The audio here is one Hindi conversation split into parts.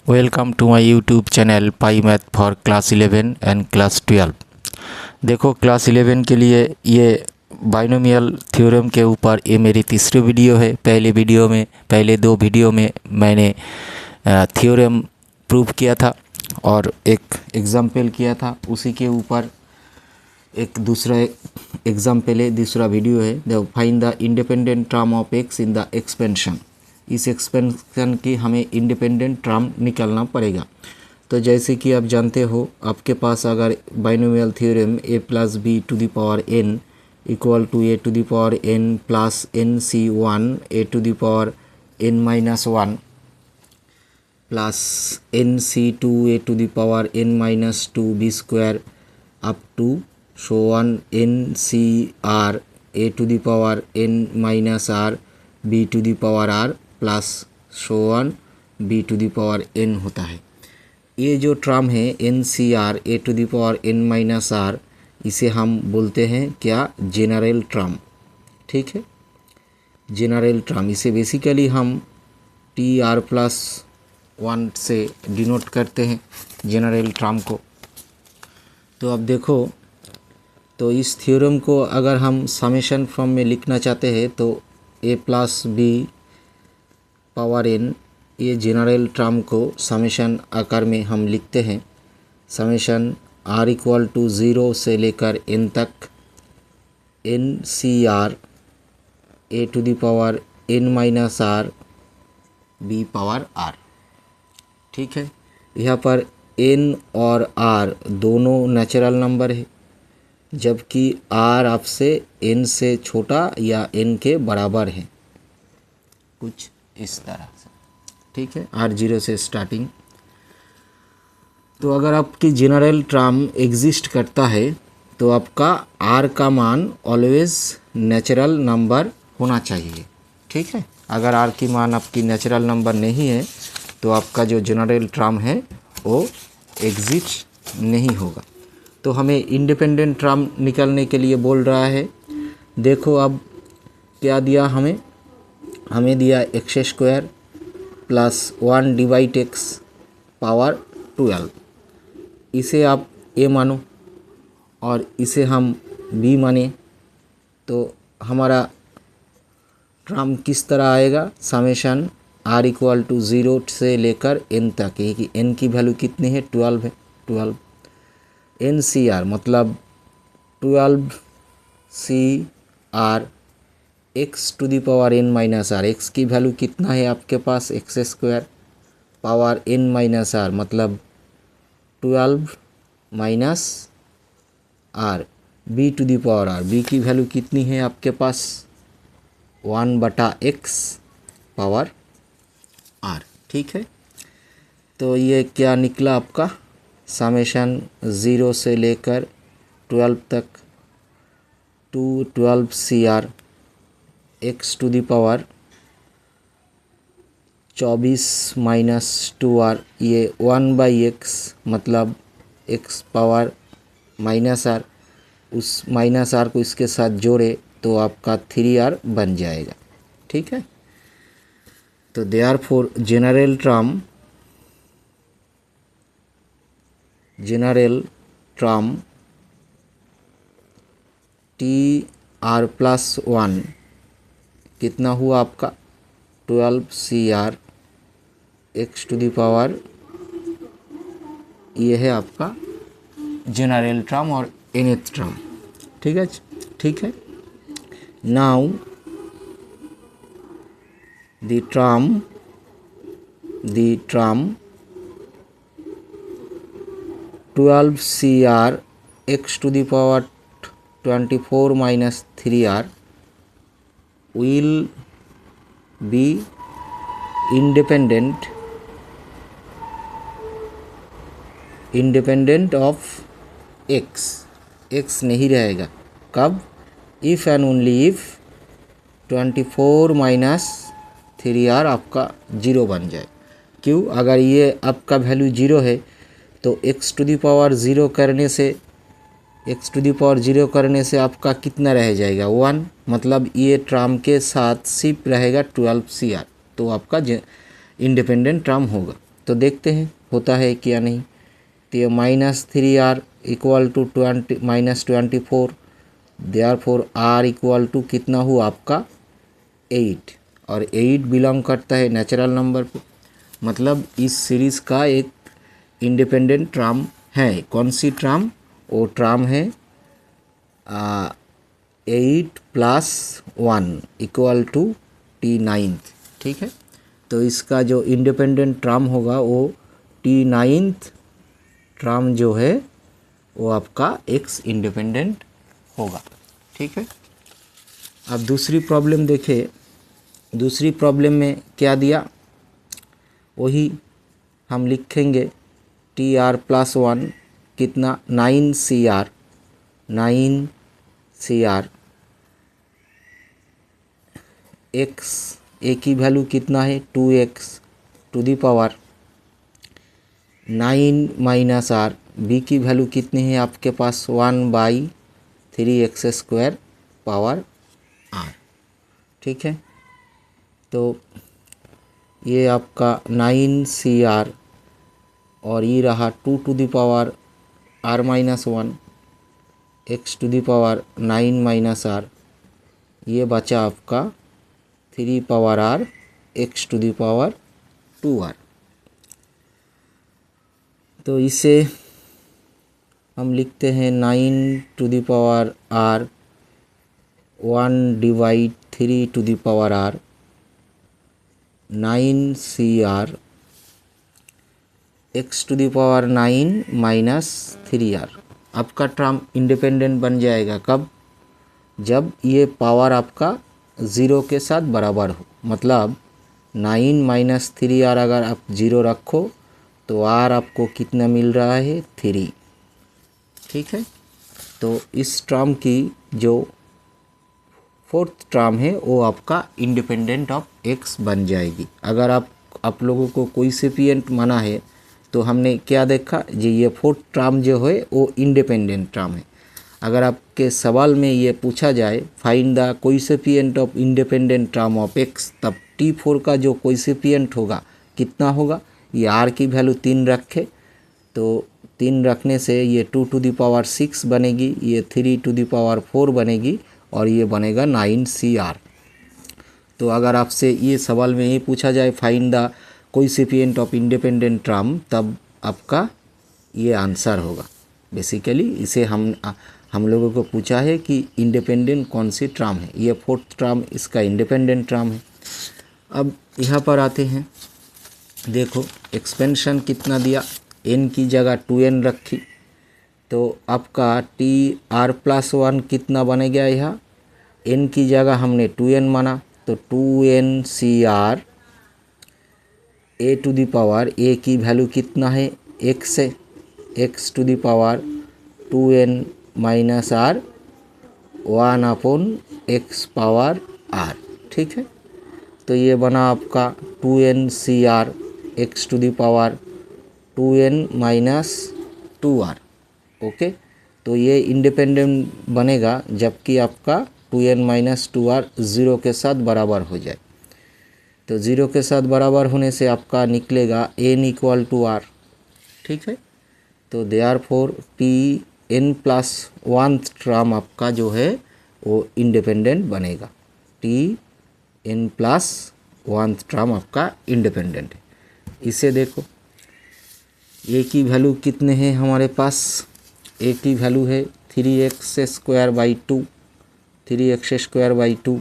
Welcome to my YouTube channel pi math for class 11 and class 12। देखो क्लास 11 के लिए ये बाइनोमियल थ्योरम के ऊपर ये मेरी तीसरी वीडियो है। पहले दो वीडियो में मैंने थ्योरम प्रूव किया था और एक एग्जाम्पल किया था। उसी के ऊपर एक दूसरा एग्जाम्पल है, दूसरा वीडियो है। The find the independent term of x in the expansion. इस एक्सपेंशन की हमें इंडिपेंडेंट टर्म निकालना पड़ेगा। तो जैसे कि आप जानते हो, आपके पास अगर binomial theorem a plus B to the power n equal to a to the power n plus nc1 a to the power n minus 1 plus nc2 a to the power n minus 2 b square up to so on ncr a to the power n minus r b to the power r plus so on b to the power n होता है। ये जो टर्म है NCR a to the power n minus r, इसे हम बोलते हैं क्या, जेनरल टर्म। ठीक है, जेनरल टर्म। इसे बेसिकली हम TR प्लस 1 से डिनोट करते हैं जेनरल टर्म को। तो अब देखो, तो इस थ्योरम को अगर हम समेशन फॉर्म में लिखना चाहते हैं तो a plus B power n, ये जेनरल टर्म को समेशन आकार में हम लिखते हैं। समेशन r इक्वल टू 0 से लेकर n तक NCR a to the power n minus r b power r। ठीक है, यहाँ पर n और r दोनों नेचुरल नंबर है, जबकि r आपसे n से छोटा या n के बराबर है, कुछ इस तरह से। ठीक है, r0 से स्टार्टिंग। तो अगर आपकी जेनरल टर्म एग्जिस्ट करता है तो आपका r का मान ऑलवेज नेचुरल नंबर होना चाहिए। ठीक है, अगर r की मान आपकी नेचुरल नंबर नहीं है तो आपका जो जेनरल टर्म है वो एग्जिस्ट नहीं होगा। तो हमें इंडिपेंडेंट टर्म निकालने के लिए बोल रहा है। देखो अब क्या दिया हमें दिया x square plus 1 divide x power 12। इसे आप a मानो और इसे हम b माने तो हमारा टर्म किस तरह आएगा, समेशन r इक्वल टू 0 से लेकर n तक। ये कि n की वैल्यू कितनी है, 12 है। 12 NCR मतलब 12 CR x to the power n minus r। x की वैल्यू कितना है आपके पास, x square power n minus r मतलब 12 minus r। b to the power r, b की वैल्यू कितनी है आपके पास, 1/x पावर r। ठीक है, तो ये क्या निकला आपका, समेशन 0 से लेकर 12 तक to 12 CR x to the power 24 minus 2r। ये 1/x मतलब x पावर माइनस r, उस माइनस r को इसके साथ जोड़े तो आपका 3r बन जाएगा। ठीक है, तो therefore general term TR plus 1 कितना हुआ आपका, 12 CR x to the power, ये है आपका जेनरल टर्म और nth टर्म। ठीक है। Now the term 12 CR x to the power 24 minus 3r will be independent of x नहीं रहेगा। कब, if and only if 24 minus 3r आपका 0 बन जाए। क्यों, अगर ये आपका वैल्यू 0 है तो x टू द पावर 0 करने से आपका कितना रह जाएगा, 1। मतलब ये टर्म के साथ सिर्फ रहेगा 12 CR, तो आपका इंडिपेंडेंट टर्म होगा। तो देखते हैं होता है क्या नहीं। तो ये -3r equal to -24, therefore r equal to कितना हुआ आपका 8, और 8 बिलोंग करता है नेचुरल नंबर पे। मतलब इस सीरीज़ का एक इंडिपेंडेंट टर्म है। कौन सी टर्म? वो टर्म है 8 + 1 इक्वल टू T9। ठीक है, तो इसका जो इंडिपेंडेंट टर्म होगा वो T9 टर्म जो है वो आपका x इंडिपेंडेंट होगा। ठीक है, अब दूसरी प्रॉब्लम देखें। दूसरी प्रॉब्लम में क्या दिया वही हम लिखेंगे। TR + 1 कितना 9CR, 9CR x a की वैल्यू कितना है 2x to the power 9 - r, b की वैल्यू कितनी है आपके पास 1/3x² पावर r। ठीक है, तो ये आपका 9CR और ये रहा 2 to the power r-1 x to the power 9 - r, ये बचा आपका 3 power r x to the power 2r। तो इसे हम लिखते हैं 9 to the power r 1/3 to the power r 9CR x to the power 9 - 3r। आपका टर्म इंडिपेंडेंट बन जाएगा कब? जब ये पावर आपका 0 के साथ बराबर हो। मतलब 9 - 3r अगर आप 0 रखो तो r आपको कितना मिल रहा है 3। ठीक है, तो इस टर्म की जो फोर्थ टर्म है वो आपका इंडिपेंडेंट ऑफ x बन जाएगी। अगर आप लोगों को कोएफिशिएंट माना है तो हमने क्या देखा जी, ये फोर्थ टर्म जो है वो इंडिपेंडेंट टर्म है। अगर आपके सवाल में ये पूछा जाए find the coefficient of independent term of x, तब T4 का जो कोएफिशिएंट होगा कितना होगा? ये r की वैल्यू 3 रखे तो 3 रखने से ये 2 टू दी पावर 6 बनेगी, ये 3 टू दी पावर 4 बनेगी और ये बनेगा 9CR। तो अगर आपसे ये सवाल में ये पूछा जाए find the coefficient of independent term, तब आपका ये आंसर होगा। बेसिकली इसे हम लोगों को पूछा है कि इंडिपेंडेंट कौन सी टर्म है। ये फोर्थ टर्म इसका इंडिपेंडेंट टर्म है। अब यहाँ पर आते हैं, देखो एक्सपेंशन कितना दिया, n की जगह 2n रखी तो आपका TR + 1 कितना बनेगा? यहाँ n की जगह हमने 2n माना तो 2nCR a to the power a की वैल्यू कितना है x है, x to the power 2n - r 1/x power r। ठीक है, तो ये बना आपका 2nCR x to the power 2n - 2r। Okay, तो ये इंडिपेंडेंट बनेगा जबकि आपका 2n - 2r 0 के साथ बराबर हो जाए। तो 0 के साथ बराबर होने से आपका निकलेगा n इक्वल टू r। ठीक है, तो देयरफॉर Tn + 1 टर्म आपका जो है वो इंडिपेंडेंट बनेगा। Tn + 1 टर्म आपका इंडिपेंडेंट है। इसे देखो, a की वैल्यू कितने हैं हमारे पास? a की वैल्यू है 3x² 2, 3x² 2।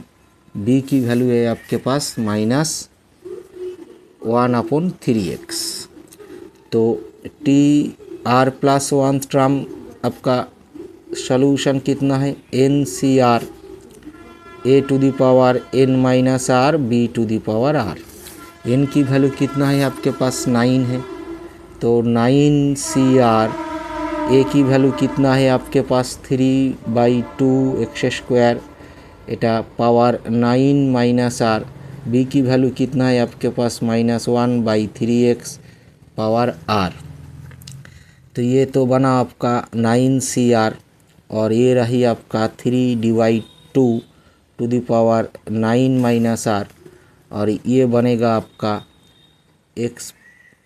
b की वैल्यू है आपके पास -1/3x। तो TR + 1 टर्म आपका सॉल्यूशन कितना है? nCR a to the power n - r b to the power r। n की वैल्यू कितना है आपके पास 9 है तो 9CR a की वैल्यू कितना है आपके पास 3/2x², এটা पावर 9 - r। b की वैल्यू कितना है आपके पास -1/3x पावर r। तो ये तो बना आपका 9CR और ये रही आपका 3/2 टू दी पावर 9 - r और ये बनेगा आपका x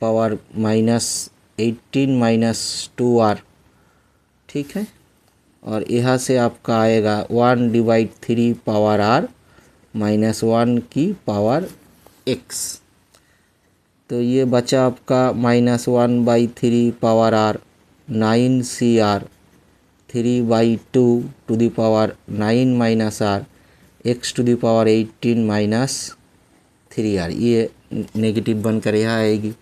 पावर -18 -2r, ठीक है। और यहाँ से आपका आएगा 1/3 पावर r -1 की पावर x। तो ये बचा आपका -1/3 power r 9cr 3/2 to the power 9 -r x to the power 18 -3r, ये नेगेटिव बनकर यहाँ आएगी।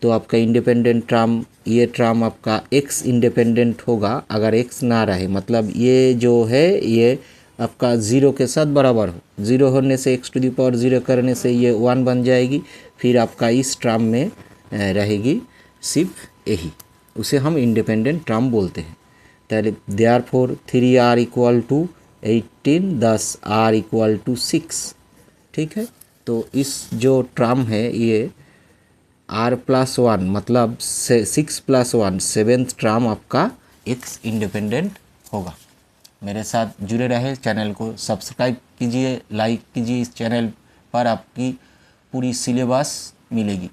तो आपका इंडिपेंडेंट टर्म, ये टर्म आपका x इंडिपेंडेंट होगा अगर x ना रहे, मतलब ये जो है ये आपका 0 के साथ बराबर हो। 0 होने से x टू द पावर 0 करने से ये 1 बन जाएगी, फिर आपका इस टर्म में रहेगी सिर्फ यही, उसे हम इंडिपेंडेंट टर्म बोलते हैं। Therefore 3r equal to 18, thus r equal to 6, ठीक है। तो इस जो टर्म है ये r+1 मतलब 6+1 7th टर्म आपका x इंडिपेंडेंट होगा। मेरे साथ जुड़े रहे, चैनल को सब्सक्राइब कीजिए, लाइक कीजिए। इस चैनल पर आपकी पूरी सिलेबस मिलेगी।